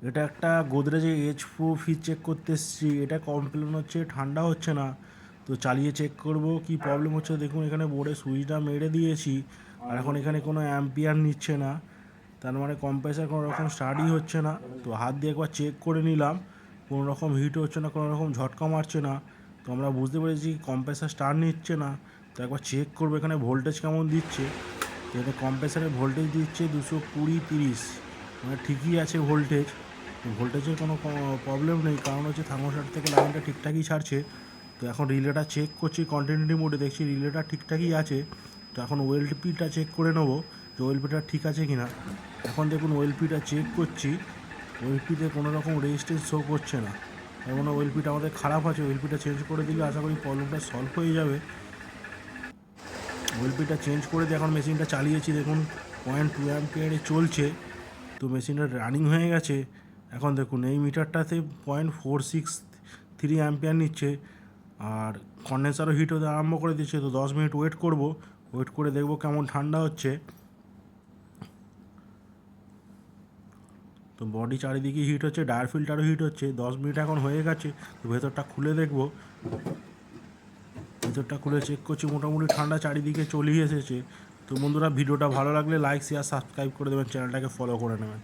এটা একটা গোদরেজে age pro fridge check করতে এসেছি। এটা কমপ্লেন হচ্ছে ঠান্ডা হচ্ছে না, তো চালিয়ে চেক করব কি প্রবলেম হচ্ছে। দেখুন এখানে বোর্ডে সুইচটা মেরে দিয়েছি, আর এখন এখানে কোনো অ্যাম্পিয়ার নিচ্ছে না, তার মানে কম্প্রেসার কোনো রকম স্টার্টই হচ্ছে না। তো হাত দিয়ে একবার চেক করে নিলাম, কোনো রকম হিট হচ্ছে না, কোনো রকম ঝটকা মারছে না। তো আমরা বুঝতে পেরেছি কম্প্রেসার স্টার্ট নিচ্ছে না। তো একবার চেক করবো এখানে ভোল্টেজ কেমন দিচ্ছে। তো এটা কম্প্রেসারে ভোল্টেজ দিচ্ছে 220-30, মানে ঠিকই আছে ভোল্টেজ। ভোল্টেজের কোনো প্রবলেম নেই, কারণ হচ্ছে থার্মোস্ট্যাট থেকে লাইনটা ঠিকঠাকই ছাড়ছে। তো এখন রিলেটা চেক করছি কন্টিনিউটি মোডে, দেখছি রিলেটা ঠিকঠাকই আছে। তো এখন ওএলপিটা চেক করে নেবো যে ওএলপিটা ঠিক আছে কি না। এখন দেখুন ওএলপিটা চেক করছি, ওএলপিতে কোনো রকম রেজিস্ট্যান্স শো করছে না, তার মানে ওএলপিটা আমাদের খারাপ আছে। ওএলপিটা চেঞ্জ করে দিলে আশা করি প্রবলেমটা সলভ হয়ে যাবে। ওএলপিটা চেঞ্জ করে দিয়ে এখন মেশিনটা চালিয়েছি, দেখুন 0.2 অ্যাম্পিয়ারে চলছে। তো মেশিনটা রানিং হয়ে গেছে। এখন দেখুন এই মিটারটাতে 0.463 অ্যাম্পিয়ার নিচ্ছে, আর কন্ডেন্সারও হিট হতে আরম্ভ করে দিচ্ছে। তো 10 মিনিট ওয়েট করব, ওয়েট করে দেখবো কেমন ঠান্ডা হচ্ছে। তো বডি চারিদিকে হিট হচ্ছে, ডায়ার ফিল্টারও হিট হচ্ছে। 10 মিনিট এখন হয়ে গেছে। তো ভেতরটা খুলে দেখবো, ভেতরটা খুলে চেক করছি, মোটামুটি ঠান্ডা চারিদিকে চলেই এসেছে। তো বন্ধুরা, ভিডিওটা ভালো লাগলে লাইক শেয়ার সাবস্ক্রাইব করে দেবেন, চ্যানেলটাকে ফলো করে নেবেন।